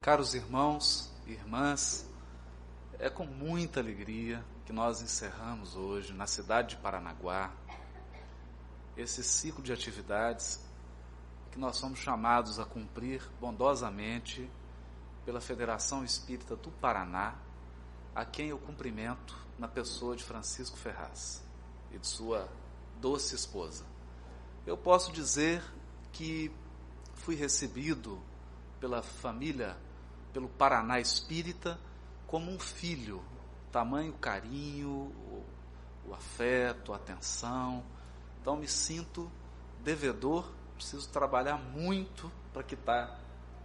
Caros irmãos e irmãs, é com muita alegria que nós encerramos hoje, na cidade de Paranaguá, esse ciclo de atividades que nós somos chamados a cumprir bondosamente pela Federação Espírita do Paraná, a quem eu cumprimento na pessoa de Francisco Ferraz e de sua doce esposa. Eu posso dizer que fui recebido pela família, pelo Paraná Espírita, como um filho, tamanho carinho, o afeto, a atenção. Então me sinto devedor, preciso trabalhar muito para quitar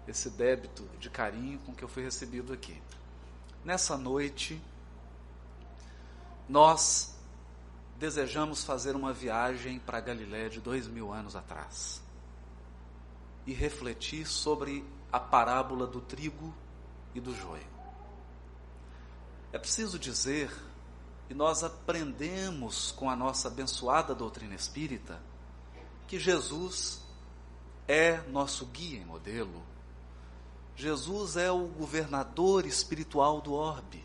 esse débito de carinho com que eu fui recebido aqui. Nessa noite, nós desejamos fazer uma viagem para a Galiléia de 2000 anos atrás e refletir sobre a parábola do trigo e do joio. É preciso dizer, e nós aprendemos com a nossa abençoada doutrina espírita, que Jesus é nosso guia e modelo. Jesus é o governador espiritual do orbe.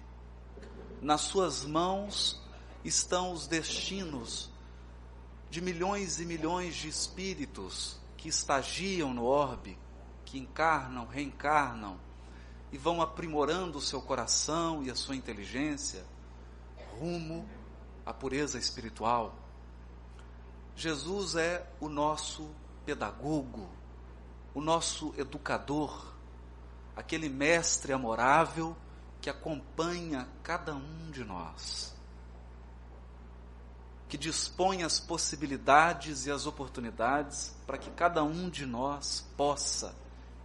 Nas suas mãos estão os destinos de milhões e milhões de espíritos que estagiam no orbe, que encarnam, reencarnam e vão aprimorando o seu coração e a sua inteligência rumo à pureza espiritual. Jesus é o nosso pedagogo, o nosso educador, aquele mestre amorável que acompanha cada um de nós, que dispõe as possibilidades e as oportunidades para que cada um de nós possa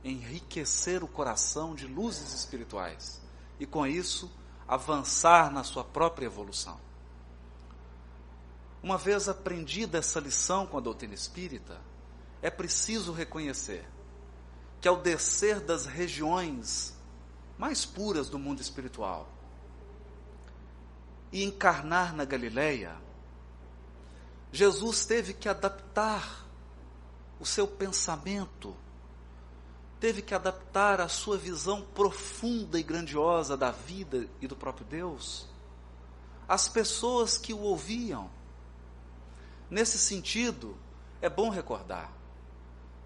enriquecer o coração de luzes espirituais e, com isso, avançar na sua própria evolução. Uma vez aprendida essa lição com a doutrina espírita, é preciso reconhecer que, ao descer das regiões mais puras do mundo espiritual e encarnar na Galiléia, Jesus teve que adaptar o seu pensamento, teve que adaptar a sua visão profunda e grandiosa da vida e do próprio Deus às pessoas que o ouviam. Nesse sentido, é bom recordar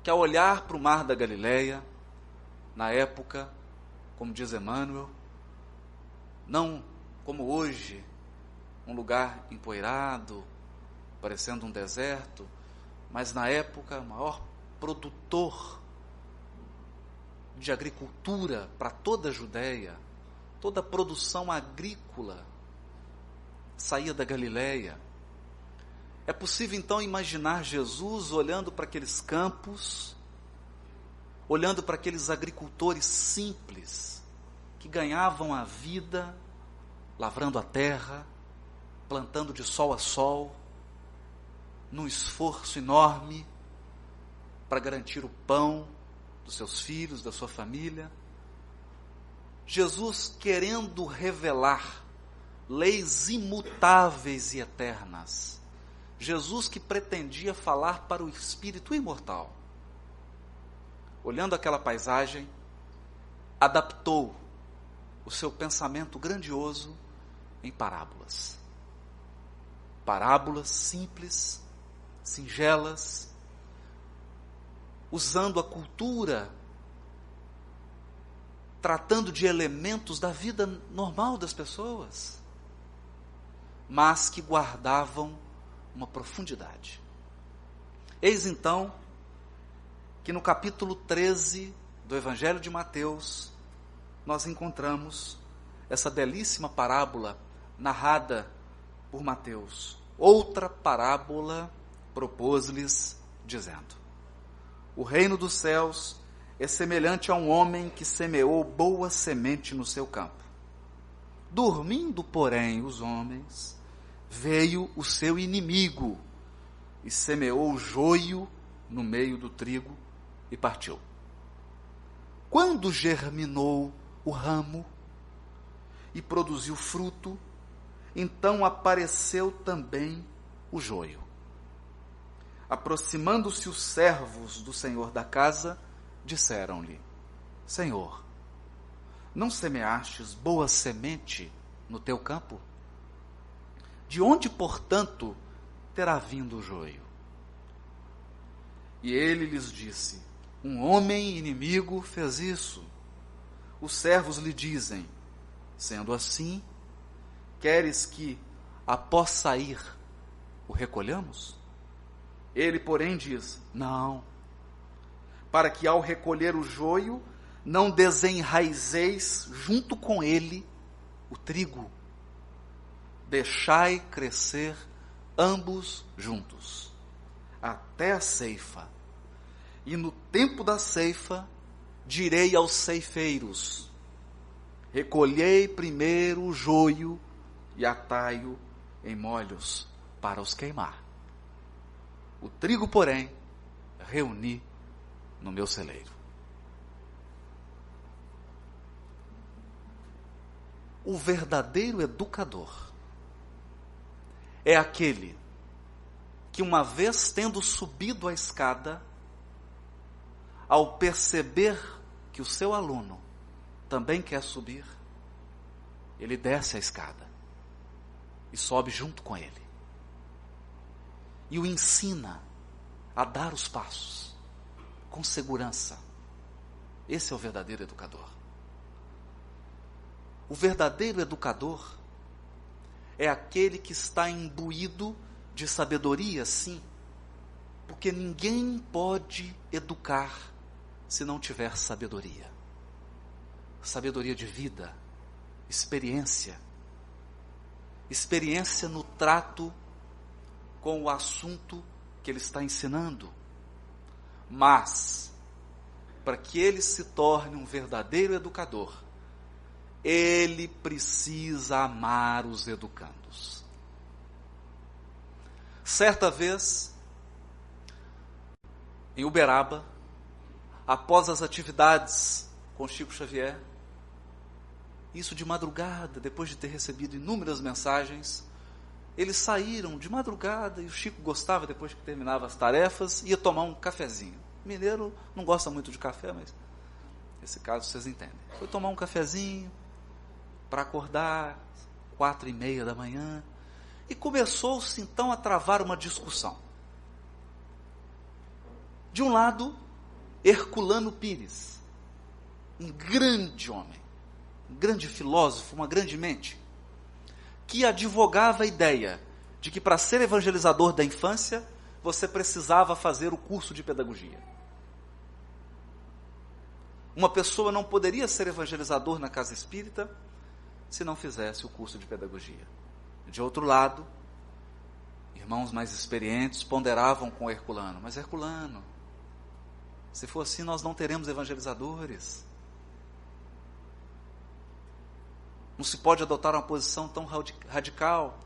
que, ao olhar para o mar da Galiléia, na época, como diz Emmanuel, não como hoje, um lugar empoeirado, parecendo um deserto, mas na época, o maior produtor de agricultura para toda a Judéia, toda a produção agrícola saía da Galiléia. É possível então imaginar Jesus olhando para aqueles campos, olhando para aqueles agricultores simples, que ganhavam a vida lavrando a terra, plantando de sol a sol, num esforço enorme para garantir o pão dos seus filhos, da sua família. Jesus querendo revelar leis imutáveis e eternas. Jesus que pretendia falar para o espírito imortal. Olhando aquela paisagem, adaptou o seu pensamento grandioso em parábolas. Parábolas simples, singelas, usando a cultura, tratando de elementos da vida normal das pessoas, mas que guardavam uma profundidade. Eis então que no capítulo 13 do Evangelho de Mateus, nós encontramos essa belíssima parábola narrada por Mateus. Outra parábola propôs-lhes, dizendo: o reino dos céus é semelhante a um homem que semeou boa semente no seu campo. Dormindo, porém, os homens, veio o seu inimigo e semeou o joio no meio do trigo e partiu. Quando germinou o ramo e produziu fruto, então apareceu também o joio. Aproximando-se os servos do senhor da casa, disseram-lhe: Senhor, não semeastes boa semente no teu campo? De onde, portanto, terá vindo o joio? E ele lhes disse: um homem inimigo fez isso. Os servos lhe dizem: sendo assim, queres que, após sair, o recolhamos? Ele, porém, diz: não, para que ao recolher o joio, não desenraizeis junto com ele o trigo. Deixai crescer ambos juntos, até a ceifa. E no tempo da ceifa, direi aos ceifeiros: recolhei primeiro o joio e atai-o em molhos para os queimar. O trigo, porém, reuni no meu celeiro. O verdadeiro educador é aquele que, uma vez tendo subido a escada, ao perceber que o seu aluno também quer subir, ele desce a escada e sobe junto com ele. E o ensina a dar os passos com segurança. Esse é o verdadeiro educador. O verdadeiro educador é aquele que está imbuído de sabedoria, sim, porque ninguém pode educar se não tiver sabedoria. Sabedoria de vida, experiência no trato com o assunto que ele está ensinando. Mas, para que ele se torne um verdadeiro educador, ele precisa amar os educandos. Certa vez, em Uberaba, após as atividades com Chico Xavier, isso de madrugada, depois de ter recebido inúmeras mensagens, eles saíram de madrugada e o Chico gostava, depois que terminava as tarefas, ia tomar um cafezinho. Mineiro não gosta muito de café, mas nesse caso vocês entendem. Foi tomar um cafezinho para acordar, 4:30 da manhã, e começou-se então a travar uma discussão. De um lado, Herculano Pires, um grande homem, um grande filósofo, uma grande mente, que advogava a ideia de que para ser evangelizador da infância, você precisava fazer o curso de pedagogia. Uma pessoa não poderia ser evangelizador na casa espírita se não fizesse o curso de pedagogia. De outro lado, irmãos mais experientes ponderavam com Herculano: mas Herculano, se for assim nós não teremos evangelizadores. Não se pode adotar uma posição tão radical.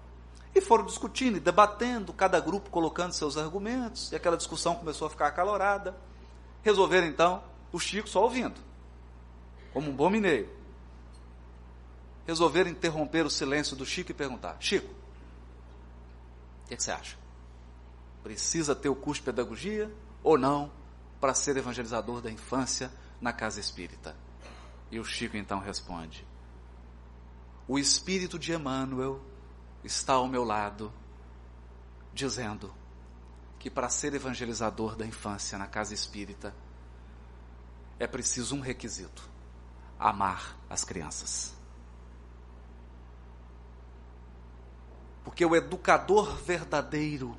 E foram discutindo e debatendo, cada grupo colocando seus argumentos, e aquela discussão começou a ficar acalorada. Resolveram então, o Chico só ouvindo, como um bom mineiro, resolveram interromper o silêncio do Chico e perguntar: Chico, o que você acha? Precisa ter o curso de pedagogia ou não para ser evangelizador da infância na casa espírita? E o Chico então responde: o Espírito de Emmanuel está ao meu lado, dizendo que para ser evangelizador da infância na casa espírita, é preciso um requisito: amar as crianças. Porque o educador verdadeiro,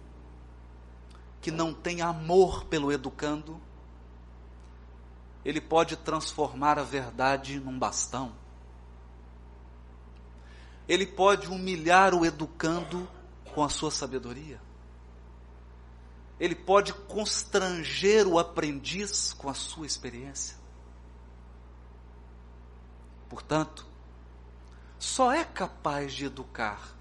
que não tem amor pelo educando, ele pode transformar a verdade num bastão. Ele pode humilhar o educando com a sua sabedoria. Ele pode constranger o aprendiz com a sua experiência. Portanto, só é capaz de educar.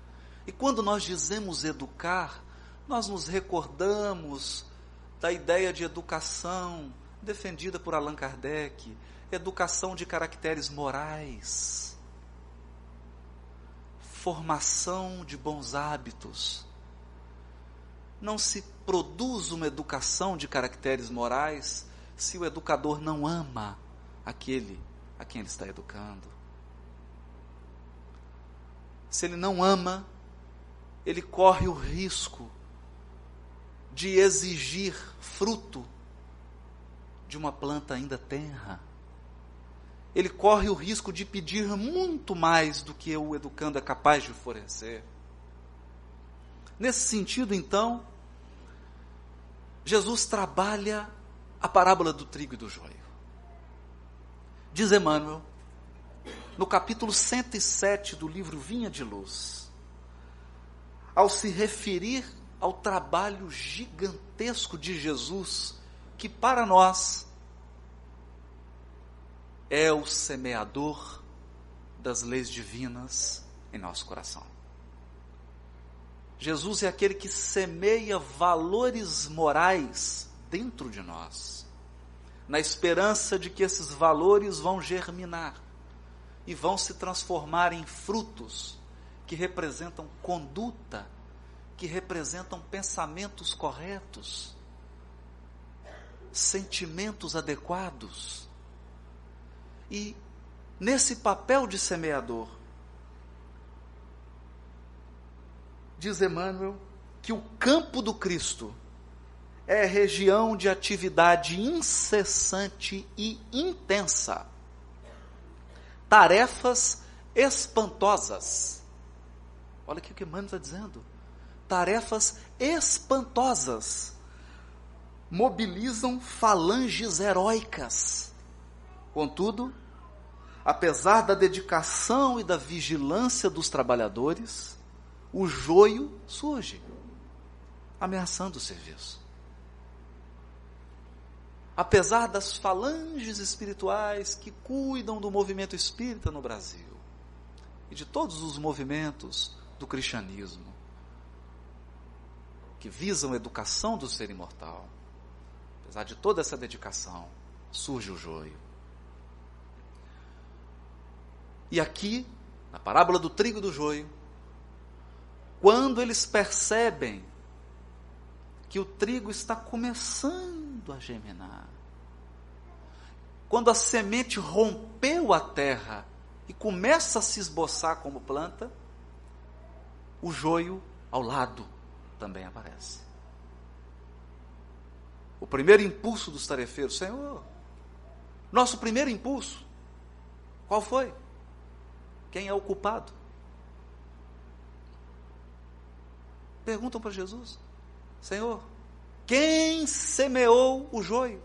E quando nós dizemos educar, nós nos recordamos da ideia de educação defendida por Allan Kardec, educação de caracteres morais, formação de bons hábitos. Não se produz uma educação de caracteres morais se o educador não ama aquele a quem ele está educando. se ele não ama, ele corre o risco de exigir fruto de uma planta ainda tenra. Ele corre o risco de pedir muito mais do que o educando é capaz de oferecer. Nesse sentido, então, Jesus trabalha a parábola do trigo e do joio. Diz Emmanuel, no capítulo 107 do livro Vinha de Luz, ao se referir ao trabalho gigantesco de Jesus, que para nós é o semeador das leis divinas em nosso coração. Jesus é aquele que semeia valores morais dentro de nós, na esperança de que esses valores vão germinar e vão se transformar em frutos que representam conduta, que representam pensamentos corretos, sentimentos adequados. E nesse papel de semeador, diz Emmanuel que o campo do Cristo é região de atividade incessante e intensa. Tarefas espantosas. Olha aqui o que Emmanuel está dizendo. Tarefas espantosas mobilizam falanges heróicas. Contudo, apesar da dedicação e da vigilância dos trabalhadores, o joio surge, ameaçando o serviço. Apesar das falanges espirituais que cuidam do movimento espírita no Brasil e de todos os movimentos do cristianismo que visam a educação do ser imortal, apesar de toda essa dedicação, surge o joio. E aqui, na parábola do trigo e do joio, quando eles percebem que o trigo está começando a germinar, quando a semente rompeu a terra e começa a se esboçar como planta, o joio ao lado também aparece. O primeiro impulso dos tarefeiros, Senhor, nosso primeiro impulso, qual foi? Quem é o culpado? Perguntam para Jesus, Senhor, quem semeou o joio?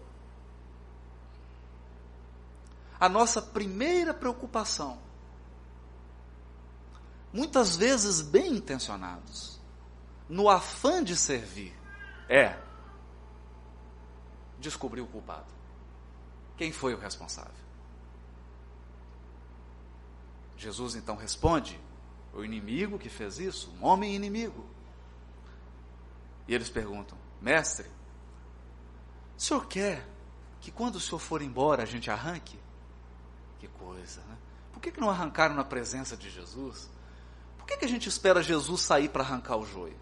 A nossa primeira preocupação, muitas vezes bem intencionados, no afã de servir, é descobrir o culpado. Quem foi o responsável? Jesus então responde, o inimigo que fez isso, um homem inimigo. E eles perguntam, mestre, o senhor quer que quando o senhor for embora a gente arranque? Que coisa, né? Por que não arrancaram na presença de Jesus? Por que a gente espera Jesus sair para arrancar o joio?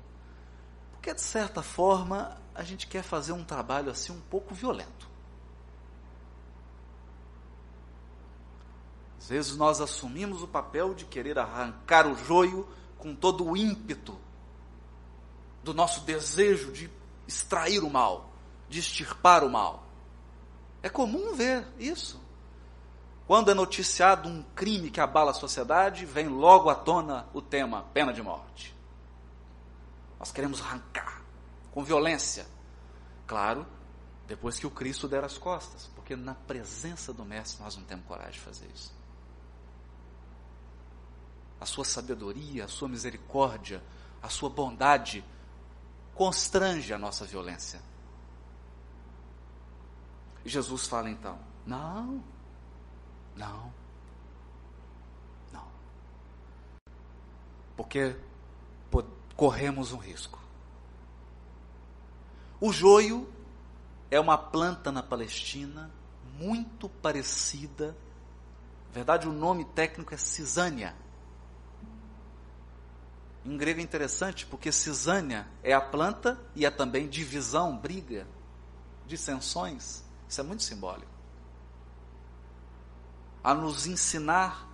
Porque de certa forma a gente quer fazer um trabalho assim um pouco violento. Às vezes nós assumimos o papel de querer arrancar o joio com todo o ímpeto do nosso desejo de extrair o mal, de extirpar o mal. É comum ver isso. Quando é noticiado um crime que abala a sociedade, vem logo à tona o tema pena de morte. Nós queremos arrancar, com violência. Claro, depois que o Cristo der as costas, porque na presença do Mestre nós não temos coragem de fazer isso. A sua sabedoria, a sua misericórdia, a sua bondade constrange a nossa violência. E Jesus fala então, não. Porque corremos um risco. O joio é uma planta na Palestina muito parecida, na verdade o nome técnico é cisânia. Em grego é interessante porque cisânia é a planta e é também divisão, briga, dissensões. Isso é muito simbólico. A nos ensinar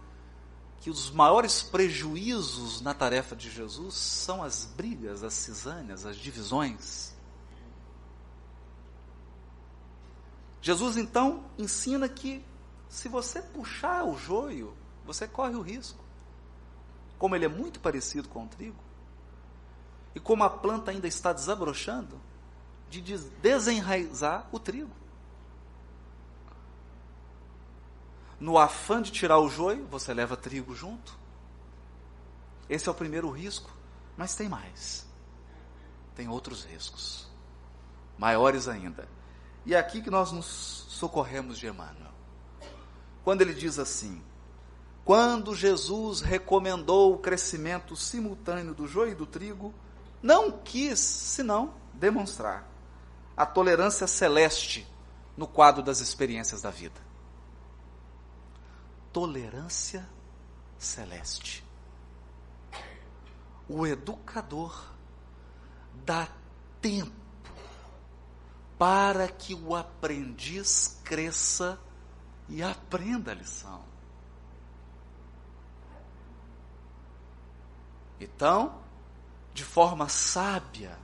que os maiores prejuízos na tarefa de Jesus são as brigas, as cisâneas, as divisões. Jesus então ensina que se você puxar o joio, você corre o risco. Como ele é muito parecido com o trigo, e como a planta ainda está desabrochando, de desenraizar o trigo. No afã de tirar o joio, você leva trigo junto. Esse é o primeiro risco, mas tem mais. Tem outros riscos, maiores ainda. E é aqui que nós nos socorremos de Emmanuel. Quando ele diz assim: quando Jesus recomendou o crescimento simultâneo do joio e do trigo, não quis, senão, demonstrar a tolerância celeste no quadro das experiências da vida. Tolerância celeste. O educador dá tempo para que o aprendiz cresça e aprenda a lição. Então, de forma sábia,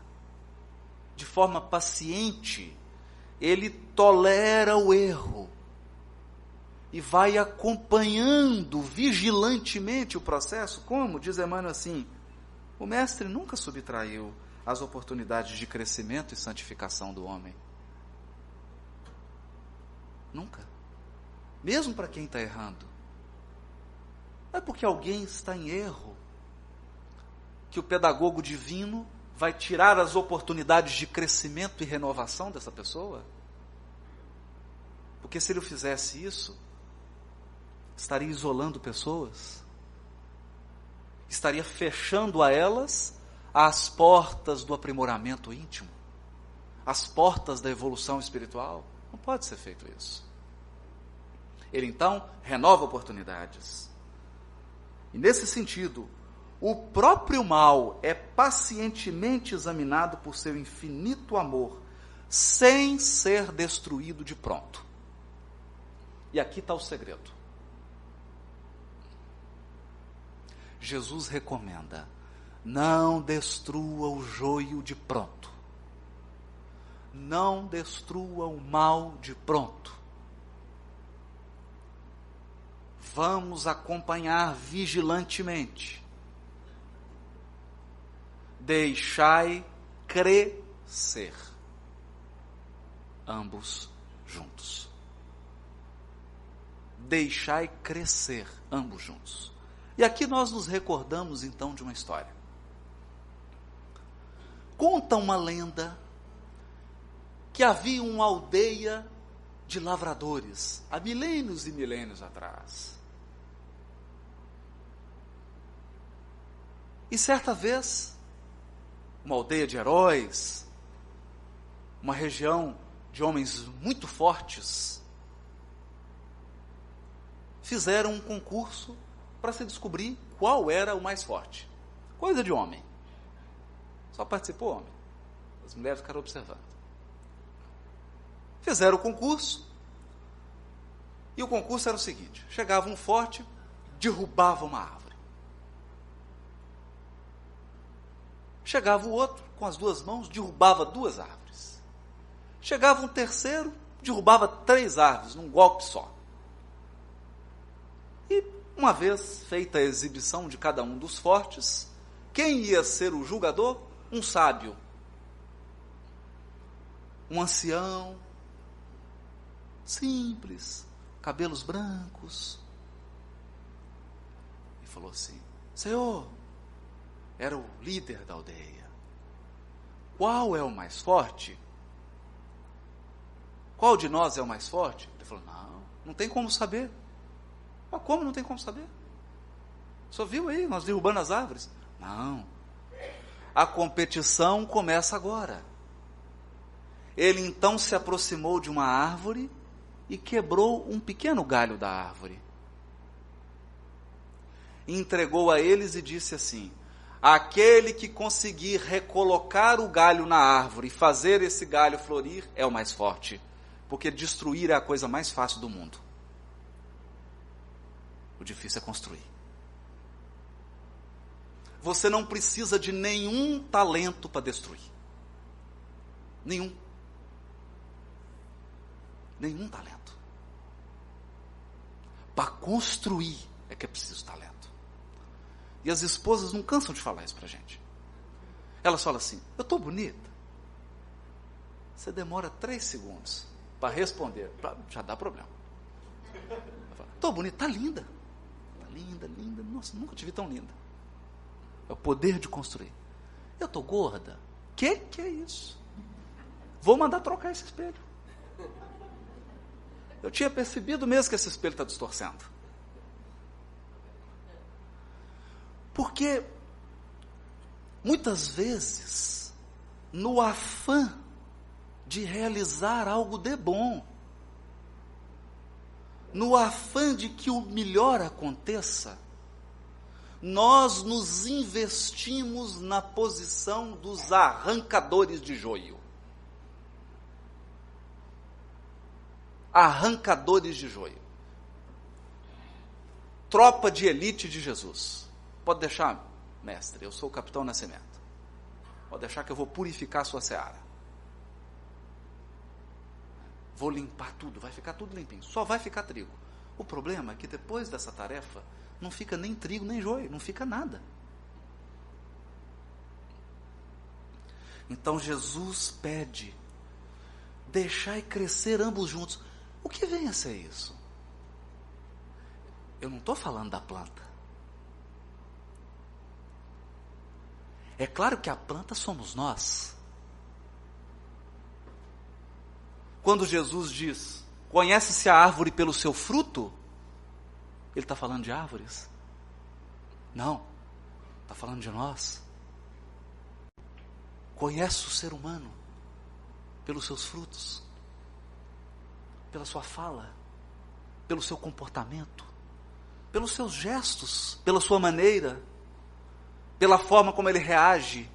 de forma paciente, ele tolera o erro e vai acompanhando vigilantemente o processo, como, diz Emmanuel assim, o mestre nunca subtraiu as oportunidades de crescimento e santificação do homem. Nunca. Mesmo para quem está errando. Não é porque alguém está em erro que o pedagogo divino vai tirar as oportunidades de crescimento e renovação dessa pessoa. Porque se ele fizesse isso, estaria isolando pessoas, estaria fechando a elas as portas do aprimoramento íntimo, as portas da evolução espiritual. Não pode ser feito isso. Ele então renova oportunidades. E nesse sentido, o próprio mal é pacientemente examinado por seu infinito amor, sem ser destruído de pronto. E aqui está o segredo. Jesus recomenda: não destrua o joio de pronto. Não destrua o mal de pronto. Vamos acompanhar vigilantemente. Deixai crescer ambos juntos. Deixai crescer ambos juntos. E aqui nós nos recordamos então de uma história. Conta uma lenda que havia uma aldeia de lavradores há milênios e milênios atrás. E certa vez, uma aldeia de heróis, uma região de homens muito fortes, fizeram um concurso para se descobrir qual era o mais forte. Coisa de homem. Só participou homem. As mulheres ficaram observando. Fizeram o concurso, e o concurso era o seguinte: chegava um forte, derrubava uma árvore. Chegava o outro, com as duas mãos, derrubava 2 árvores. Chegava um terceiro, derrubava 3 árvores, num golpe só. E, uma vez feita a exibição de cada um dos fortes, quem ia ser o julgador? Um sábio. Um ancião, simples, cabelos brancos. E falou assim: Senhor, era o líder da aldeia, qual é o mais forte? Qual de nós é o mais forte? Ele falou: não tem como saber. Mas como não tem como saber? Só viu aí, nós derrubando as árvores? Não. A competição começa agora. Ele então se aproximou de uma árvore e quebrou um pequeno galho da árvore. Entregou a eles e disse assim: aquele que conseguir recolocar o galho na árvore e fazer esse galho florir é o mais forte, porque destruir é a coisa mais fácil do mundo. O difícil é construir. você não precisa de nenhum talento para destruir. Nenhum. Nenhum talento. Para construir é que é preciso talento. E as esposas não cansam de falar isso para a gente. Elas falam assim: eu estou bonita? Você demora 3 segundos para responder, já dá problema. Estou bonita, está linda. Está linda, linda. Nossa, nunca te vi tão linda. É o poder de construir. Eu estou gorda? Que é isso? Vou mandar trocar esse espelho. Eu tinha percebido mesmo que esse espelho está distorcendo. Porque, muitas vezes, no afã de realizar algo de bom, no afã de que o melhor aconteça, nós nos investimos na posição dos arrancadores de joio. Arrancadores de joio. Tropa de elite de Jesus. Pode deixar, mestre, eu sou o capitão Nascimento. Pode deixar que eu vou purificar a sua seara. Vou limpar tudo, vai ficar tudo limpinho. Só vai ficar trigo. O problema é que depois dessa tarefa, não fica nem trigo, nem joio, não fica nada. Então Jesus pede: deixai crescer ambos juntos. O que vem a ser isso? Eu não estou falando da planta. É claro que a planta somos nós. Quando Jesus diz: conhece-se a árvore pelo seu fruto, ele está falando de árvores? Não, está falando de nós. Conhece o ser humano pelos seus frutos, pela sua fala, pelo seu comportamento, pelos seus gestos, pela sua maneira, pela forma como ele reage,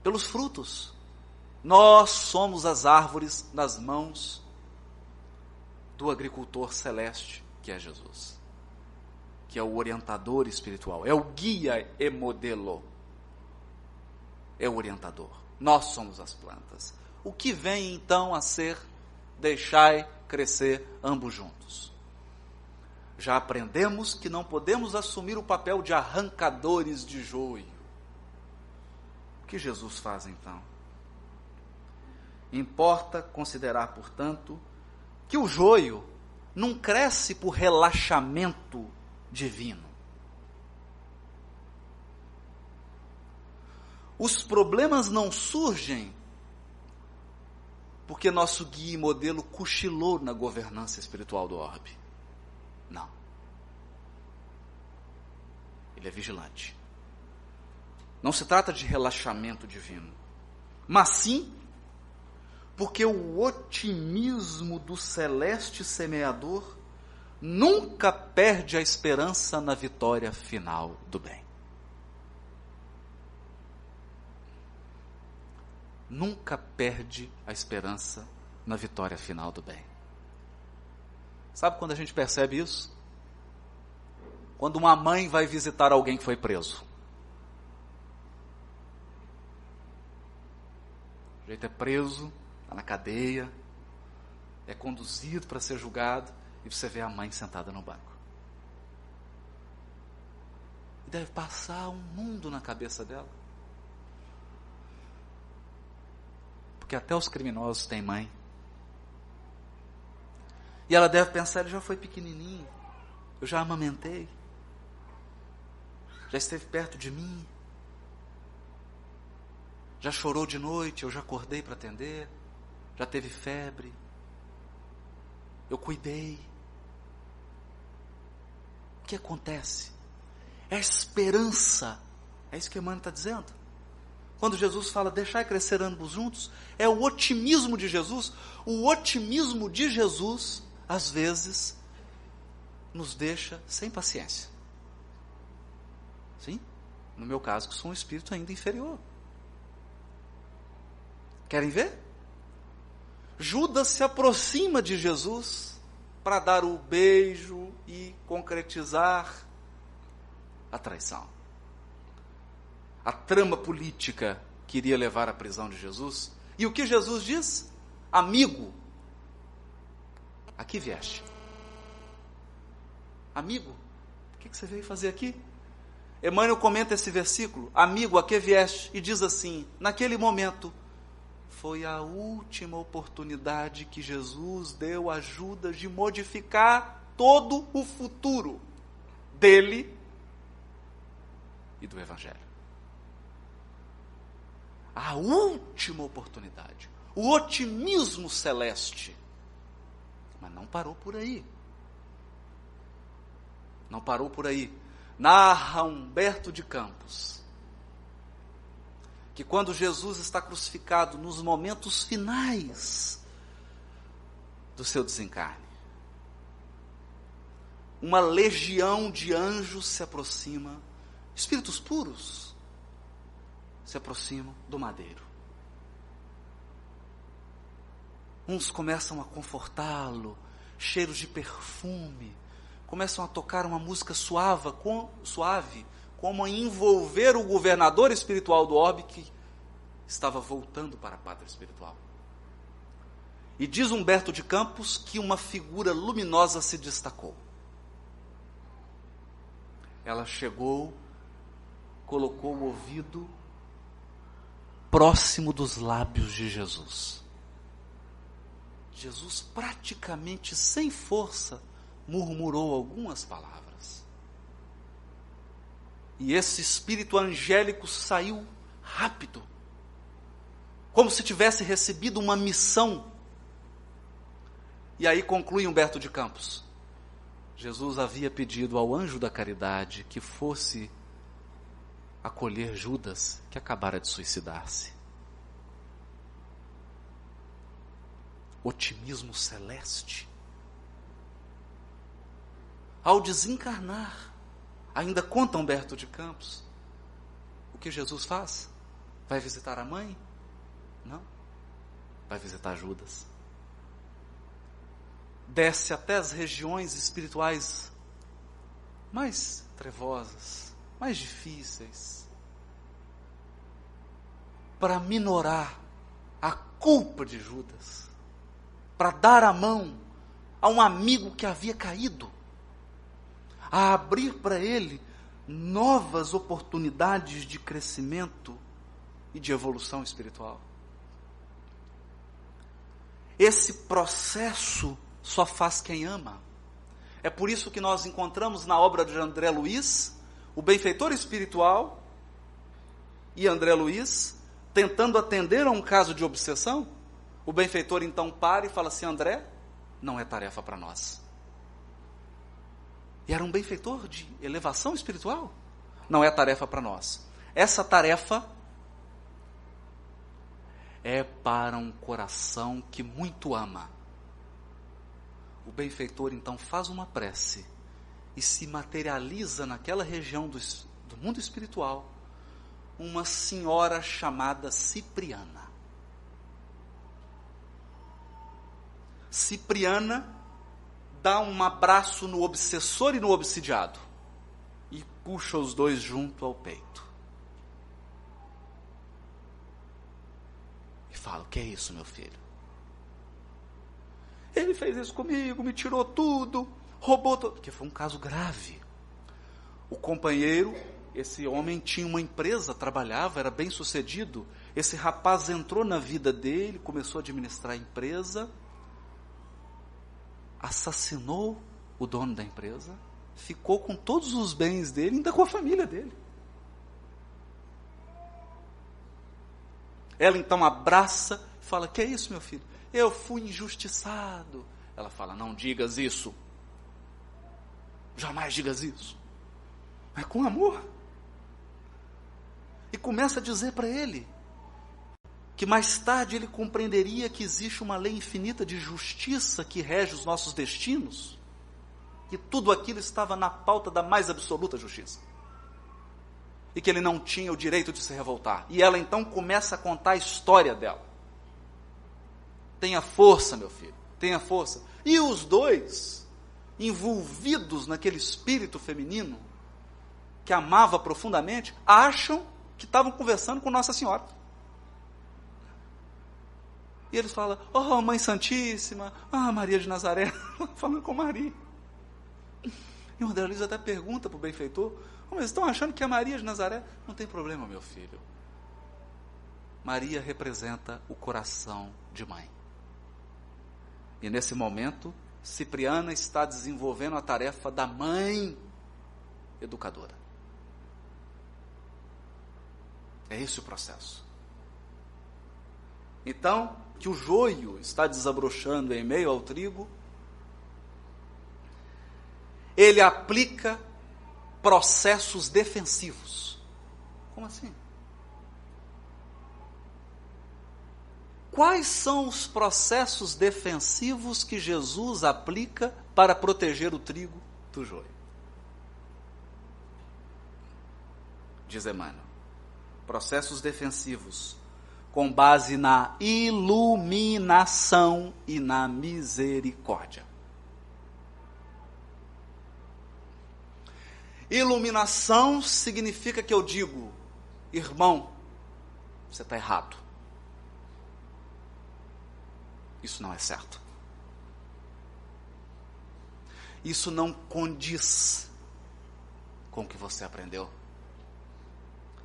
pelos frutos. Nós somos as árvores nas mãos do agricultor celeste, que é Jesus, que é o orientador espiritual, é o guia e modelo, é o orientador. Nós somos as plantas. O que vem então a ser: deixai crescer ambos juntos. Já aprendemos que não podemos assumir o papel de arrancadores de joio. O que Jesus faz então? Importa considerar, portanto, que o joio não cresce por relaxamento divino. Os problemas não surgem porque nosso guia e modelo cochilou na governança espiritual do orbe. Não. Ele é vigilante. Não se trata de relaxamento divino, mas sim porque o otimismo do celeste semeador nunca perde a esperança na vitória final do bem. Nunca perde a esperança na vitória final do bem. Sabe quando a gente percebe isso? Quando uma mãe vai visitar alguém que foi preso. O sujeito é preso, está na cadeia, é conduzido para ser julgado, e você vê a mãe sentada no banco. E deve passar um mundo na cabeça dela. Porque até os criminosos têm mãe. E ela deve pensar: ele já foi pequenininho, eu já amamentei, já esteve perto de mim, já chorou de noite, eu já acordei para atender, já teve febre, eu cuidei. O que acontece? É esperança. É isso que Emmanuel está dizendo. Quando Jesus fala: deixai crescer ambos juntos, é o otimismo de Jesus. O otimismo de Jesus, às vezes, nos deixa sem paciência. Sim? No meu caso, que sou um espírito ainda inferior. Querem ver? Judas se aproxima de Jesus para dar o beijo e concretizar a traição. a trama política que iria levar à prisão de Jesus. E o que Jesus diz? Amigo, aqui vieste. Amigo, o que você veio fazer aqui? Emmanuel comenta esse versículo, amigo, a que vieste? E diz assim, naquele momento, foi a última oportunidade que Jesus deu a Judas de modificar todo o futuro dele e do Evangelho. A última oportunidade, o otimismo celeste. Mas não parou por aí. Não parou por aí. Narra Humberto de Campos que quando Jesus está crucificado, nos momentos finais do seu desencarne, uma legião de anjos se aproxima, espíritos puros, se aproximam do madeiro. Uns começam a confortá-lo, cheiros de perfume, começam a tocar uma música suave, como a envolver o governador espiritual do orbe que estava voltando para a pátria espiritual. E diz Humberto de Campos que uma figura luminosa se destacou. Ela chegou, colocou o ouvido próximo dos lábios de Jesus. Jesus, praticamente sem força, murmurou algumas palavras. E esse espírito angélico saiu rápido, como se tivesse recebido uma missão. E aí conclui Humberto de Campos. Jesus havia pedido ao anjo da caridade que fosse acolher Judas, que acabara de suicidar-se. Otimismo celeste. Ao desencarnar, ainda conta Humberto de Campos, o que Jesus faz? Vai visitar a mãe? Não. Vai visitar Judas. Desce até as regiões espirituais mais trevosas, mais difíceis, para minorar a culpa de Judas, para dar a mão a um amigo que havia caído, a abrir para ele novas oportunidades de crescimento e de evolução espiritual. Esse processo só faz quem ama. É por isso que nós encontramos na obra de André Luiz, o benfeitor espiritual e André Luiz tentando atender a um caso de obsessão. O benfeitor então para e fala assim, André, não é tarefa para nós. E era um benfeitor de elevação espiritual. Não é tarefa para nós. Essa tarefa é para um coração que muito ama. O benfeitor então faz uma prece e se materializa naquela região do mundo espiritual uma senhora chamada Cipriana. Cipriana dá um abraço no obsessor e no obsidiado e puxa os dois junto ao peito. E fala, o que é isso, meu filho? Ele fez isso comigo, me tirou tudo, roubou tudo. Porque foi um caso grave. O companheiro, esse homem tinha uma empresa, trabalhava, era bem sucedido. Esse rapaz entrou na vida dele, começou a administrar a empresa, assassinou o dono da empresa, ficou com todos os bens dele, ainda com a família dele. Ela então abraça e fala, que é isso, meu filho? Eu fui injustiçado. Ela fala, não digas isso. Jamais digas isso. Mas com amor. E começa a dizer para ele que mais tarde ele compreenderia que existe uma lei infinita de justiça que rege os nossos destinos, que tudo aquilo estava na pauta da mais absoluta justiça, e que ele não tinha o direito de se revoltar. E ela então começa a contar a história dela. Tenha força, meu filho, tenha força. E os dois, envolvidos naquele espírito feminino, que amava profundamente, acham que estavam conversando com Nossa Senhora. E eles falam, oh, Mãe Santíssima, Maria de Nazaré, falando com Maria. E o André Luiz até pergunta para o benfeitor, mas estão achando que é Maria de Nazaré? Não tem problema, meu filho. Maria representa o coração de mãe. E nesse momento, Cipriana está desenvolvendo a tarefa da mãe educadora. É esse o processo. Então, que o joio está desabrochando em meio ao trigo, ele aplica processos defensivos. Como assim? Quais são os processos defensivos que Jesus aplica para proteger o trigo do joio? Diz Emmanuel, processos defensivos com base na iluminação e na misericórdia. Iluminação significa que eu digo, irmão, você está errado. Isso não é certo. Isso não condiz com o que você aprendeu.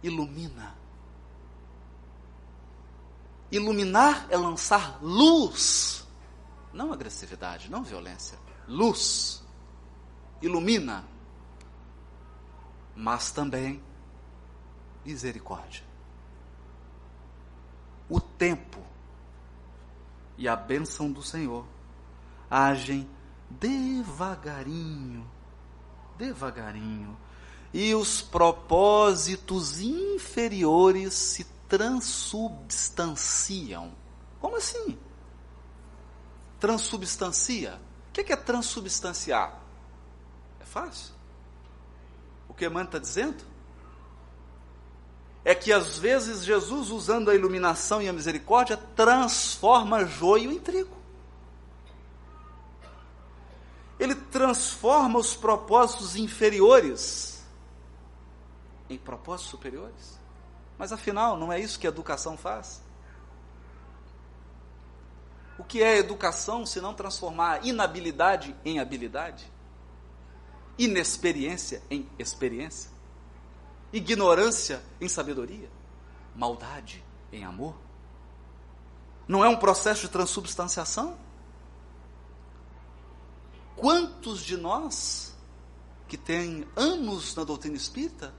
Ilumina. Iluminar é lançar luz, não agressividade, não violência. Luz. Ilumina. Mas também misericórdia. O tempo e a bênção do Senhor agem devagarinho, devagarinho, e os propósitos inferiores se transubstanciam. Como assim? Transubstancia? O que é transubstanciar? É fácil. O que Emmanuel está dizendo é que às vezes Jesus, usando a iluminação e a misericórdia, transforma joio em trigo. Ele transforma os propósitos inferiores em propósitos superiores. Mas afinal, não é isso que a educação faz? O que é educação se não transformar inabilidade em habilidade? Inexperiência em experiência? Ignorância em sabedoria? Maldade em amor? Não é um processo de transubstanciação? Quantos de nós, que têm anos na doutrina espírita,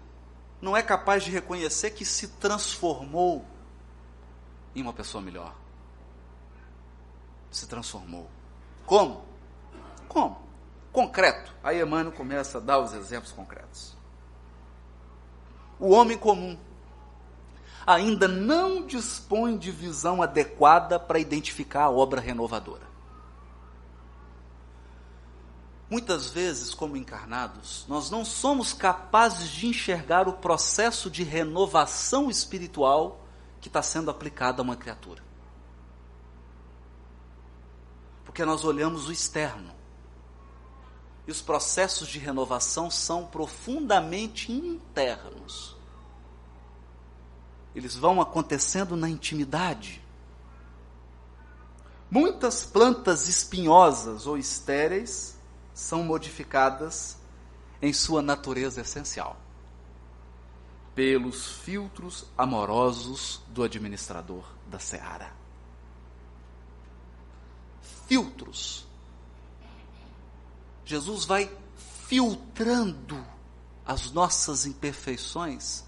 não é capaz de reconhecer que se transformou em uma pessoa melhor? Se transformou. Como? Como? Concreto. Aí Emmanuel começa a dar os exemplos concretos. O homem comum ainda não dispõe de visão adequada para identificar a obra renovadora. Muitas vezes, como encarnados, nós não somos capazes de enxergar o processo de renovação espiritual que está sendo aplicado a uma criatura. Porque nós olhamos o externo. E os processos de renovação são profundamente internos. Eles vão acontecendo na intimidade. Muitas plantas espinhosas ou estéreis são modificadas em sua natureza essencial pelos filtros amorosos do administrador da seara. Filtros. Jesus vai filtrando as nossas imperfeições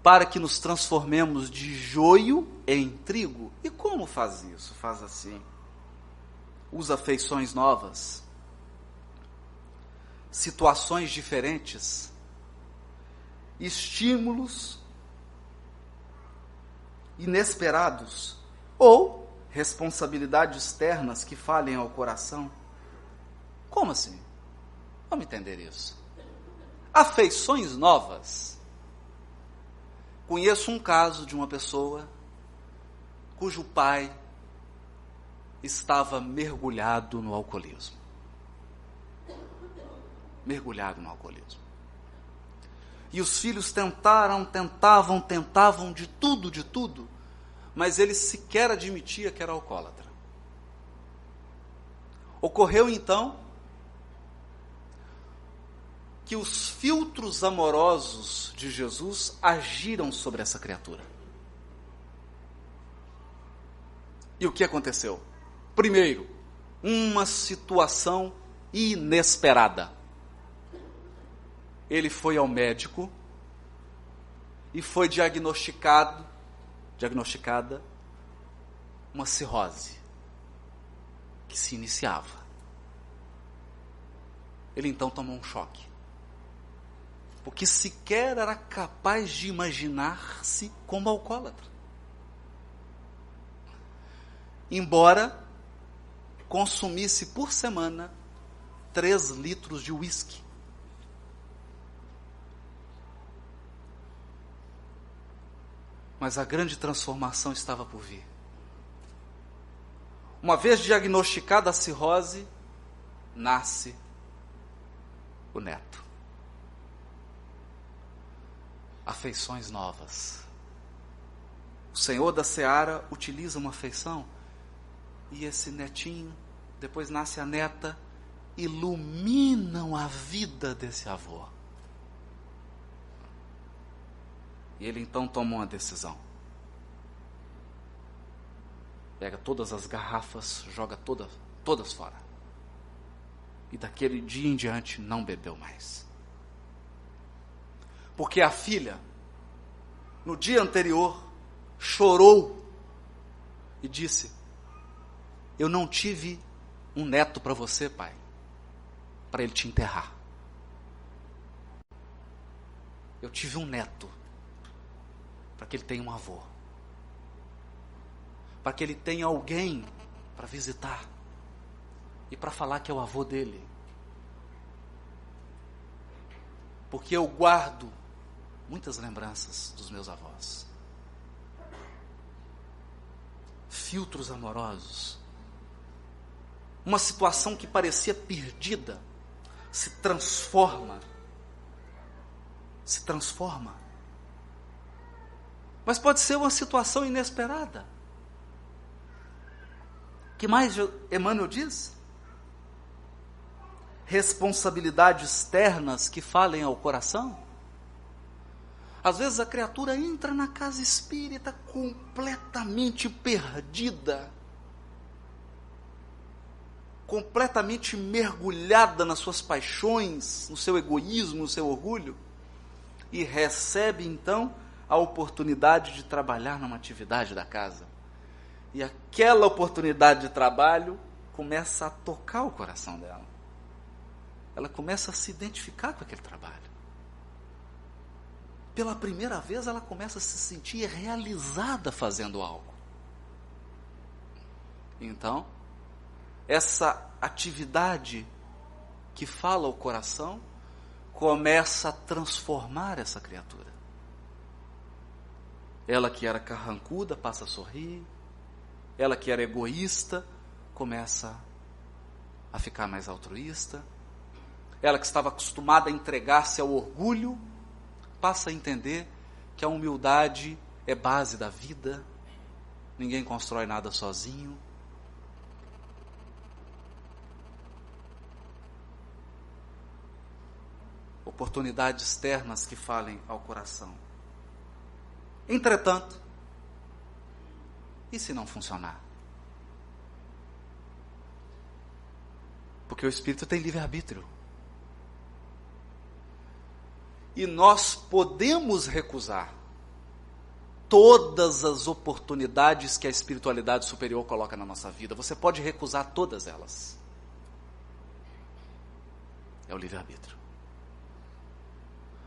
para que nos transformemos de joio em trigo. E como faz isso? Faz assim. Usa feições novas, situações diferentes, estímulos inesperados ou responsabilidades externas que falem ao coração. Como assim? Vamos entender isso. Afeições novas. Conheço um caso de uma pessoa cujo pai estava mergulhado no alcoolismo. Mergulhado no alcoolismo. E os filhos tentavam de tudo, mas ele sequer admitia que era alcoólatra. Ocorreu então que os filtros amorosos de Jesus agiram sobre essa criatura. E o que aconteceu? Primeiro, uma situação inesperada. Ele foi ao médico e foi diagnosticada uma cirrose que se iniciava. Ele então tomou um choque, porque sequer era capaz de imaginar-se como alcoólatra. Embora consumisse por semana 3 litros de uísque. Mas a grande transformação estava por vir. Uma vez diagnosticada a cirrose, nasce o neto. Afeições novas. O Senhor da Seara utiliza uma afeição, e esse netinho, depois nasce a neta, iluminam a vida desse avô. E ele então toma uma decisão. Pega todas as garrafas, joga todas fora. E daquele dia em diante não bebeu mais. Porque a filha, no dia anterior, chorou e disse: eu não tive um neto para você, pai, para ele te enterrar. Eu tive um neto para que ele tenha um avô, para que ele tenha alguém para visitar e para falar que é o avô dele. Porque eu guardo muitas lembranças dos meus avós. Filtros amorosos. Uma situação que parecia perdida se transforma. Mas pode ser uma situação inesperada. O que mais Emmanuel diz? Responsabilidades externas que falem ao coração. Às vezes a criatura entra na casa espírita completamente perdida, completamente mergulhada nas suas paixões, no seu egoísmo, no seu orgulho, e recebe então a oportunidade de trabalhar numa atividade da casa. E aquela oportunidade de trabalho começa a tocar o coração dela. Ela começa a se identificar com aquele trabalho. Pela primeira vez ela começa a se sentir realizada fazendo algo. Então, essa atividade que fala ao coração começa a transformar essa criatura. Ela que era carrancuda passa a sorrir. Ela que era egoísta começa a ficar mais altruísta. Ela que estava acostumada a entregar-se ao orgulho passa a entender que a humildade é base da vida. Ninguém constrói nada sozinho. Oportunidades externas que falem ao coração. Entretanto, e se não funcionar? Porque o espírito tem livre-arbítrio. E nós podemos recusar todas as oportunidades que a espiritualidade superior coloca na nossa vida. Você pode recusar todas elas. É o livre-arbítrio.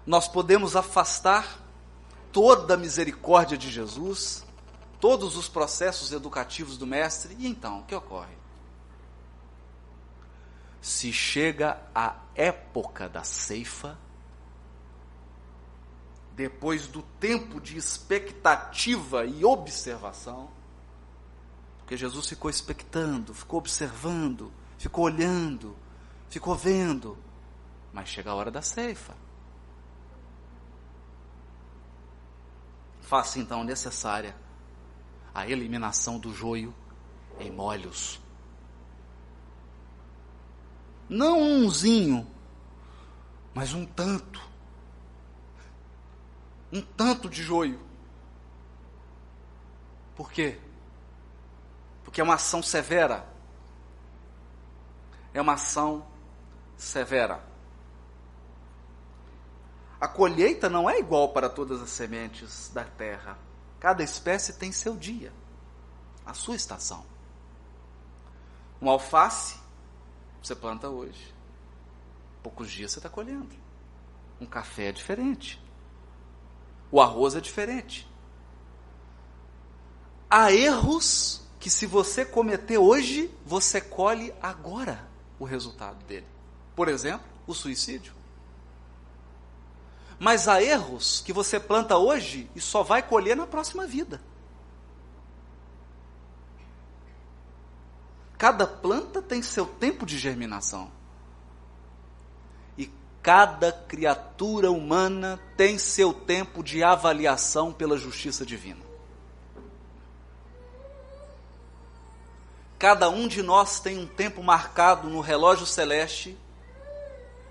Nós podemos afastar toda a misericórdia de Jesus, todos os processos educativos do Mestre, e então, o que ocorre? Se chega a época da ceifa, depois do tempo de expectativa e observação, porque Jesus ficou expectando, ficou observando, ficou olhando, ficou vendo, mas chega a hora da ceifa. Faça então necessária a eliminação do joio em molhos. Não umzinho, mas um tanto de joio. Por quê? Porque é uma ação severa. É uma ação severa. A colheita não é igual para todas as sementes da terra. Cada espécie tem seu dia, a sua estação. Um alface, você planta hoje. Poucos dias você está colhendo. Um café é diferente. O arroz é diferente. Há erros que, se você cometer hoje, você colhe agora o resultado dele. Por exemplo, o suicídio. Mas há erros que você planta hoje e só vai colher na próxima vida. Cada planta tem seu tempo de germinação. E cada criatura humana tem seu tempo de avaliação pela justiça divina. Cada um de nós tem um tempo marcado no relógio celeste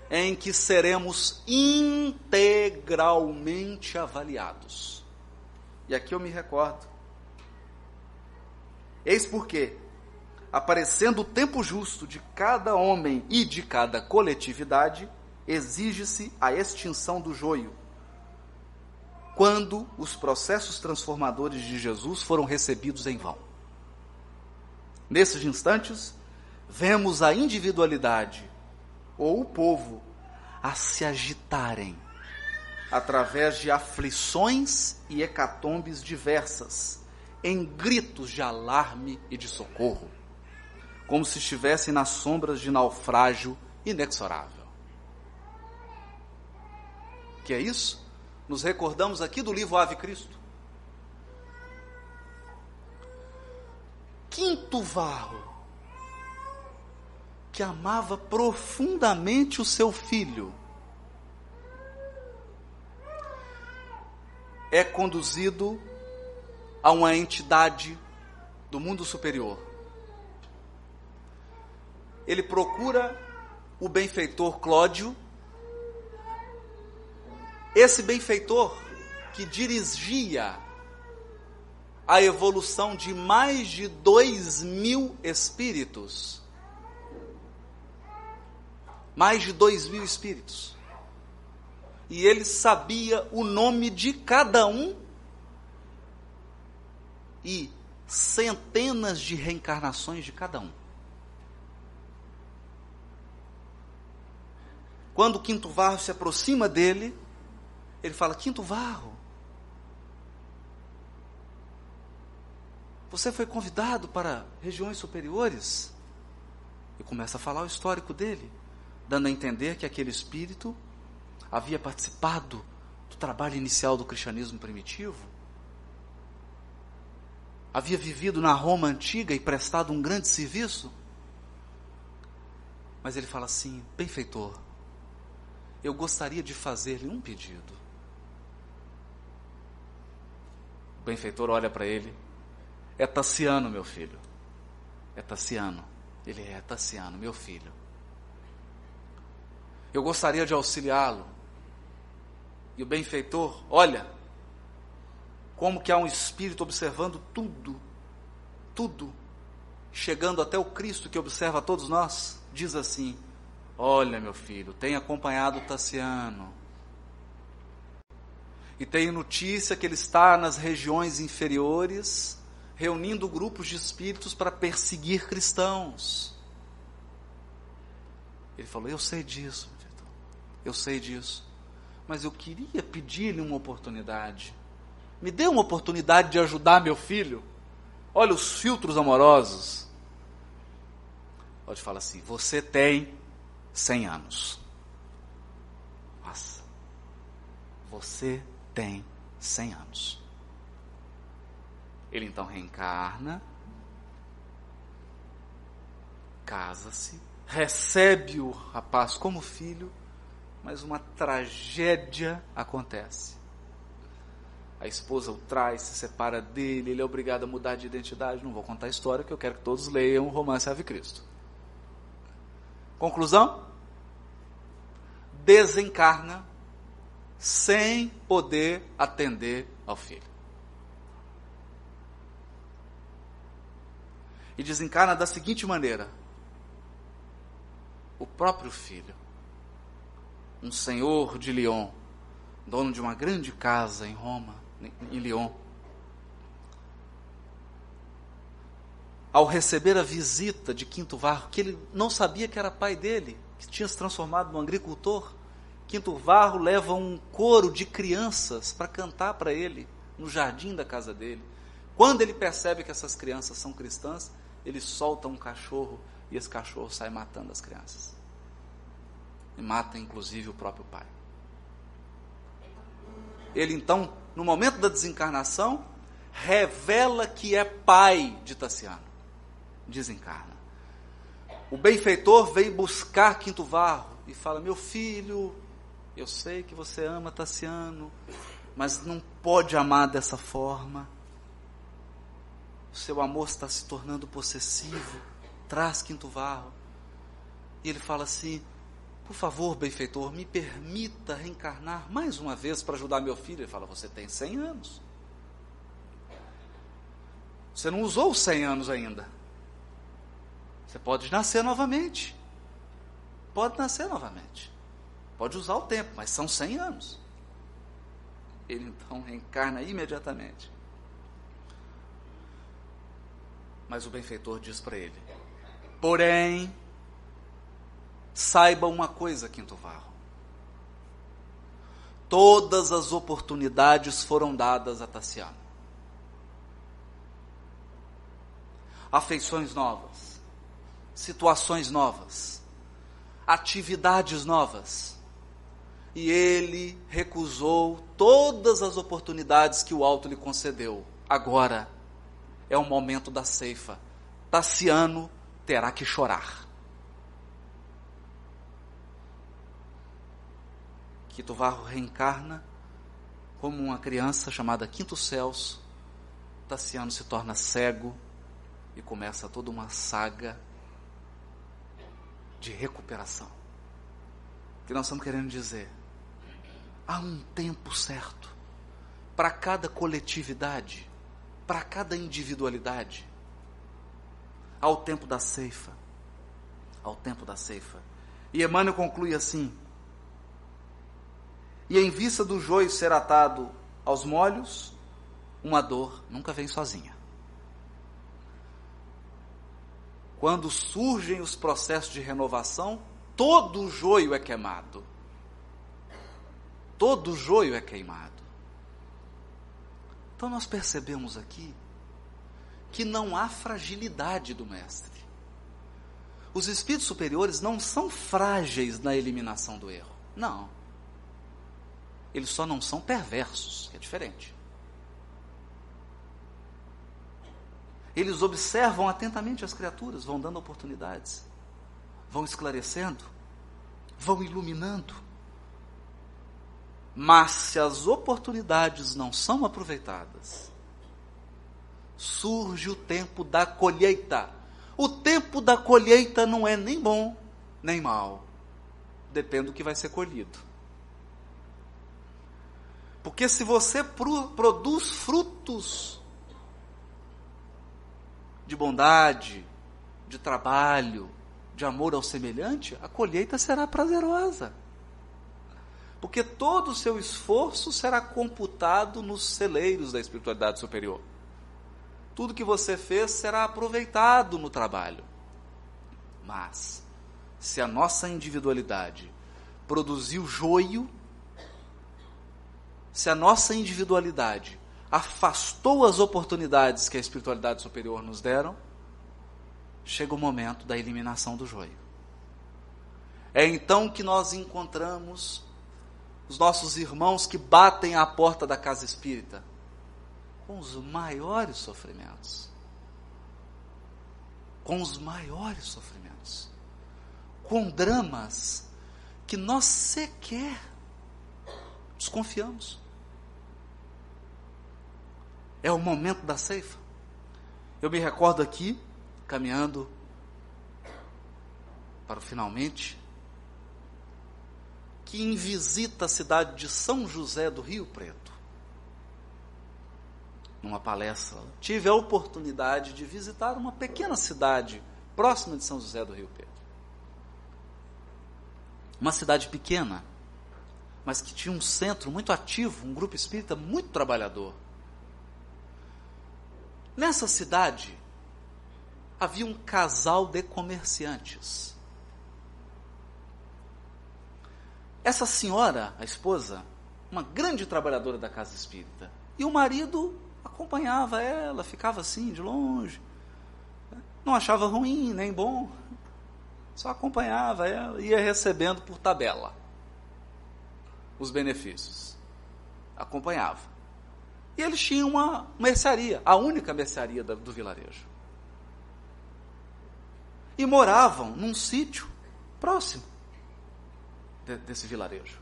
em que seremos integralmente avaliados. E aqui eu me recordo. Eis porque, aparecendo o tempo justo de cada homem e de cada coletividade, exige-se a extinção do joio, quando os processos transformadores de Jesus foram recebidos em vão. Nesses instantes, vemos a individualidade ou o povo a se agitarem através de aflições e hecatombes diversas, em gritos de alarme e de socorro, como se estivessem nas sombras de naufrágio inexorável. Que é isso? Nos recordamos aqui do livro Ave Cristo. Quinto Varro, que amava profundamente o seu filho, é conduzido a uma entidade do mundo superior. Ele procura o benfeitor Clódio, esse benfeitor que dirigia a evolução de mais de 2.000 espíritos. Mais de 2.000 espíritos. E ele sabia o nome de cada um e centenas de reencarnações de cada um. Quando o Quinto Varro se aproxima dele, ele fala: Quinto Varro, você foi convidado para regiões superiores? E começa a falar o histórico dele, dando a entender que aquele espírito havia participado do trabalho inicial do cristianismo primitivo, havia vivido na Roma antiga e prestado um grande serviço. Mas ele fala assim: benfeitor, eu gostaria de fazer-lhe um pedido. O benfeitor olha para ele: é Tassiano, meu filho. É Tassiano. Ele é Tassiano, meu filho. Eu gostaria de auxiliá-lo. E o benfeitor, olha, como que há um espírito observando tudo, chegando até o Cristo que observa a todos nós, diz assim: olha, meu filho, tenho acompanhado o Tassiano, e tenho notícia que ele está nas regiões inferiores, reunindo grupos de espíritos para perseguir cristãos. Ele falou: eu sei disso, eu sei disso, mas eu queria pedir-lhe uma oportunidade. Me dê uma oportunidade de ajudar meu filho. Olha os filtros amorosos. Pode falar assim: você tem 100 anos. Nossa, você tem 100 anos. Ele então reencarna, casa-se, recebe o rapaz como filho, mas uma tragédia acontece. A esposa o trai, se separa dele, ele é obrigado a mudar de identidade. Não vou contar a história, que eu quero que todos leiam o Romance Ave Cristo. Conclusão? Desencarna sem poder atender ao filho. E desencarna da seguinte maneira: o próprio filho, um senhor de Lyon, dono de uma grande casa em Roma, em Lyon, ao receber a visita de Quinto Varro, que ele não sabia que era pai dele, que tinha se transformado num agricultor, Quinto Varro leva um coro de crianças para cantar para ele no jardim da casa dele. Quando ele percebe que essas crianças são cristãs, ele solta um cachorro e esse cachorro sai matando as crianças. E mata inclusive o próprio pai. Ele então, no momento da desencarnação, revela que é pai de Tassiano. Desencarna. O benfeitor vem buscar Quinto Varro e fala: meu filho, eu sei que você ama Tassiano, mas não pode amar dessa forma. O seu amor está se tornando possessivo. Traz Quinto Varro. E ele fala assim: por favor, benfeitor, me permita reencarnar mais uma vez para ajudar meu filho. Ele fala: você tem 100 anos. Você não usou os 100 anos ainda. Você pode nascer novamente. Pode nascer novamente. Pode usar o tempo, mas são 100 anos. Ele então reencarna imediatamente. Mas o benfeitor diz para ele: porém, saiba uma coisa, Quinto Varro. Todas as oportunidades foram dadas a Tassiano. Afeições novas, situações novas, atividades novas. E ele recusou todas as oportunidades que o alto lhe concedeu. Agora é o momento da ceifa. Tassiano terá que chorar. Quinto Varro reencarna como uma criança chamada Quinto Celso. Tassiano se torna cego e começa toda uma saga de recuperação. O que nós estamos querendo dizer? Há um tempo certo para cada coletividade, para cada individualidade. Há o tempo da ceifa. Há o tempo da ceifa. E Emmanuel conclui assim: e em vista do joio ser atado aos molhos, uma dor nunca vem sozinha. Quando surgem os processos de renovação, todo o joio é queimado. Todo o joio é queimado. Então nós percebemos aqui que não há fragilidade do mestre. Os espíritos superiores não são frágeis na eliminação do erro. Não. Eles só não são perversos, que é diferente. Eles observam atentamente as criaturas, vão dando oportunidades, vão esclarecendo, vão iluminando. Mas se as oportunidades não são aproveitadas, surge o tempo da colheita. O tempo da colheita não é nem bom, nem mal. Depende do que vai ser colhido. Porque se você produz frutos de bondade, de trabalho, de amor ao semelhante, a colheita será prazerosa. Porque todo o seu esforço será computado nos celeiros da espiritualidade superior. Tudo que você fez será aproveitado no trabalho. Mas, se a nossa individualidade produziu joio, se a nossa individualidade afastou as oportunidades que a espiritualidade superior nos deram, chega o momento da eliminação do joio. É então que nós encontramos os nossos irmãos que batem à porta da casa espírita com os maiores sofrimentos. Com os maiores sofrimentos. Com dramas que nós sequer desconfiamos. É o momento da ceifa. Eu me recordo aqui, caminhando para o finalmente, que em visita à cidade de São José do Rio Preto, numa palestra, tive a oportunidade de visitar uma pequena cidade próxima de São José do Rio Preto. Uma cidade pequena, mas que tinha um centro muito ativo, um grupo espírita muito trabalhador. Nessa cidade, havia um casal de comerciantes. Essa senhora, a esposa, uma grande trabalhadora da casa espírita, e o marido acompanhava ela, ficava assim, de longe, não achava ruim, nem bom, só acompanhava ela, ia recebendo por tabela os benefícios, acompanhava. E eles tinham uma mercearia, a única mercearia do vilarejo. E moravam num sítio próximo desse vilarejo.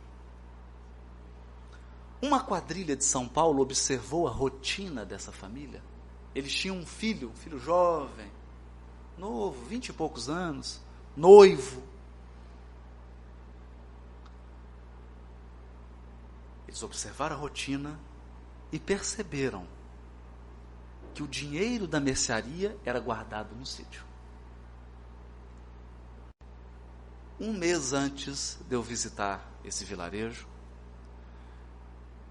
Uma quadrilha de São Paulo observou a rotina dessa família. Eles tinham um filho jovem, novo, 20 e poucos anos, noivo. Eles observaram a rotina e perceberam que o dinheiro da mercearia era guardado no sítio. Um mês antes de eu visitar esse vilarejo,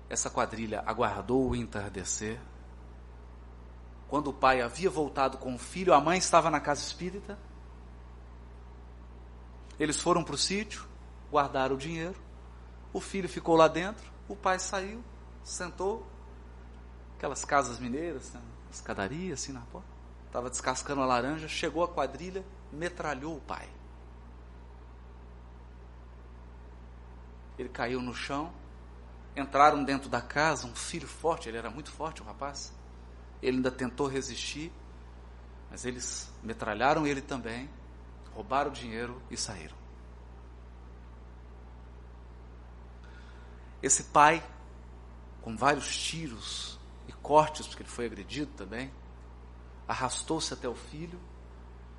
essa quadrilha aguardou o entardecer. Quando o pai havia voltado com o filho, a mãe estava na casa espírita. Eles foram para o sítio, guardaram o dinheiro, o filho ficou lá dentro, o pai saiu, sentou, aquelas casas mineiras, escadaria assim na porta, estava descascando a laranja, chegou a quadrilha, metralhou o pai. Ele caiu no chão, entraram dentro da casa, um filho forte, ele era muito forte o rapaz, ele ainda tentou resistir, mas eles metralharam ele também, roubaram o dinheiro e saíram. Esse pai, com vários tiros e cortes, porque ele foi agredido também, arrastou-se até o filho,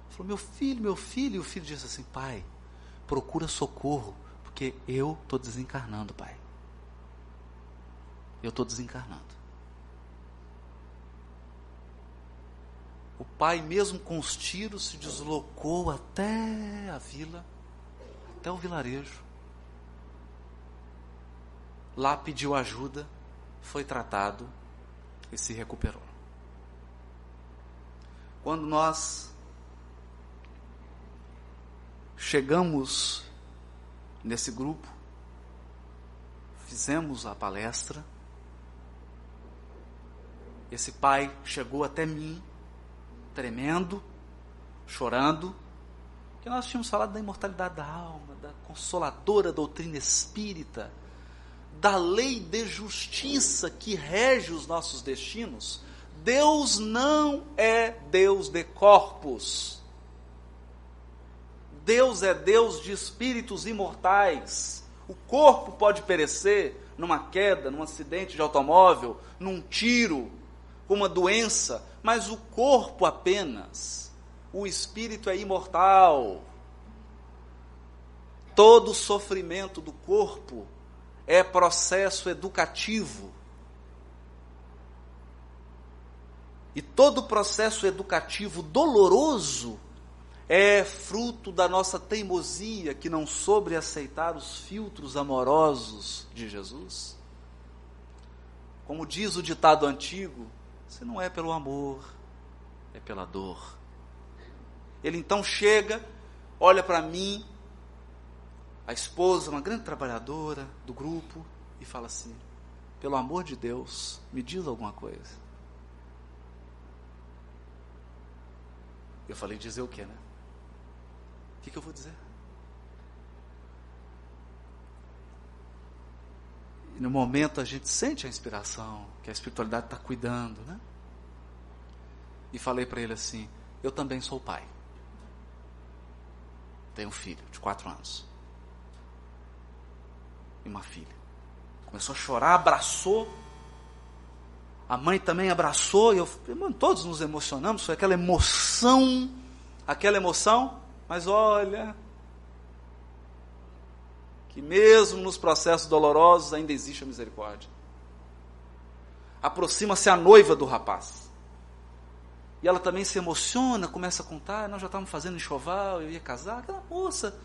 falou, meu filho, e o filho disse assim, pai, procura socorro, porque eu estou desencarnando, pai. Eu estou desencarnando. O pai, mesmo com os tiros, se deslocou até a vila, até o vilarejo. Lá pediu ajuda, foi tratado e se recuperou. Quando nós chegamos nesse grupo, fizemos a palestra, esse pai chegou até mim, tremendo, chorando, que nós tínhamos falado da imortalidade da alma, da consoladora doutrina espírita, da lei de justiça que rege os nossos destinos. Deus não é Deus de corpos. Deus é Deus de espíritos imortais. O corpo pode perecer numa queda, num acidente de automóvel, num tiro, com uma doença, mas o corpo apenas. O espírito é imortal. Todo sofrimento do corpo é processo educativo. E todo processo educativo doloroso é fruto da nossa teimosia que não soube aceitar os filtros amorosos de Jesus. Como diz o ditado antigo, se não é pelo amor, é pela dor. Ele então chega, olha para mim, a esposa, uma grande trabalhadora do grupo, e fala assim, pelo amor de Deus, me diz alguma coisa. Eu falei, dizer o quê, né? O que eu vou dizer? E no momento a gente sente a inspiração, que a espiritualidade está cuidando, né? E falei para ele assim, eu também sou pai. Tenho um filho de 4 anos. E uma filha. Começou a chorar, abraçou. A mãe também abraçou, e todos nos emocionamos, foi aquela emoção, mas olha, que mesmo nos processos dolorosos ainda existe a misericórdia. Aproxima-se a noiva do rapaz. E ela também se emociona, começa a contar, nós já estávamos fazendo enxoval, eu ia casar, aquela moça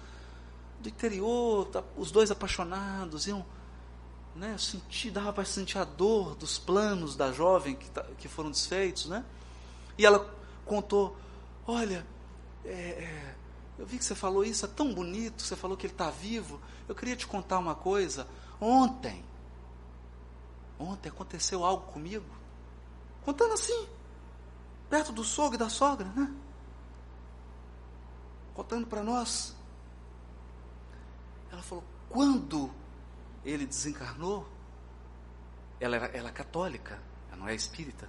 do interior, os dois apaixonados, iam, né, dava para sentir a dor dos planos da jovem que foram desfeitos, né? E ela contou, olha, eu vi que você falou isso, é tão bonito, você falou que ele está vivo, eu queria te contar uma coisa, ontem aconteceu algo comigo, contando assim, perto do sogro e da sogra, né? Contando para nós. Ela falou, quando ele desencarnou, ela é católica, ela não é espírita,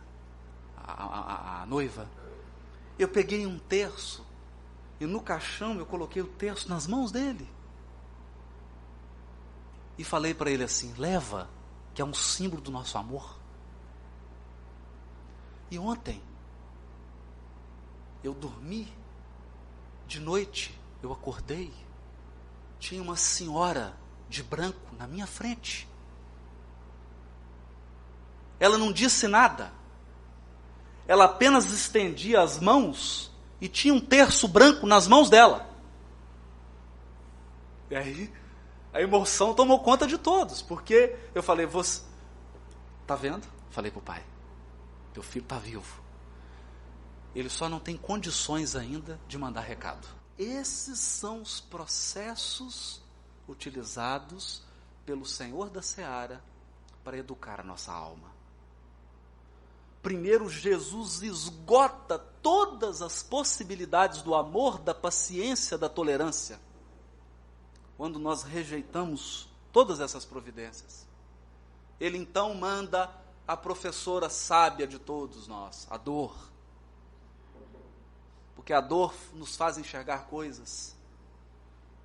a noiva. Eu peguei um terço, e no caixão eu coloquei o terço nas mãos dele. E falei para ele assim, leva, que é um símbolo do nosso amor. E ontem, eu dormi, de noite, eu acordei, tinha uma senhora de branco na minha frente. Ela não disse nada, ela apenas estendia as mãos e tinha um terço branco nas mãos dela. E aí, a emoção tomou conta de todos, porque eu falei, você está vendo? Falei para o pai, teu filho está vivo. Ele só não tem condições ainda de mandar recado. Esses são os processos utilizados pelo Senhor da Seara para educar a nossa alma. Primeiro, Jesus esgota todas as possibilidades do amor, da paciência, da tolerância. Quando nós rejeitamos todas essas providências, Ele então manda a professora sábia de todos nós, a dor. Porque a dor nos faz enxergar coisas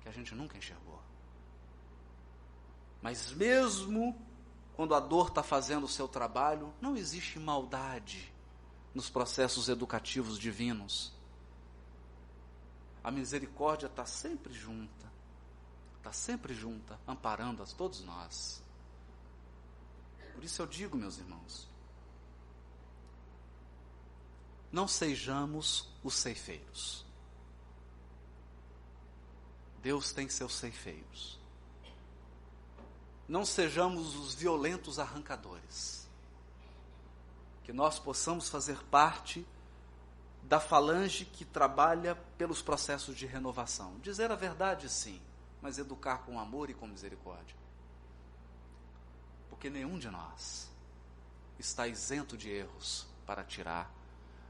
que a gente nunca enxergou. Mas mesmo quando a dor está fazendo o seu trabalho, não existe maldade nos processos educativos divinos. A misericórdia está sempre junta, amparando a todos nós. Por isso eu digo, meus irmãos, não sejamos os ceifeiros. Deus tem seus ceifeiros. Não sejamos os violentos arrancadores. Que nós possamos fazer parte da falange que trabalha pelos processos de renovação. Dizer a verdade, sim, mas educar com amor e com misericórdia. Porque nenhum de nós está isento de erros para tirar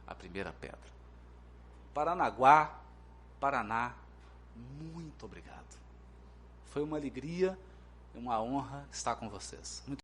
a primeira pedra. Paranaguá, Paraná, muito obrigado. Foi uma alegria e uma honra estar com vocês. Muito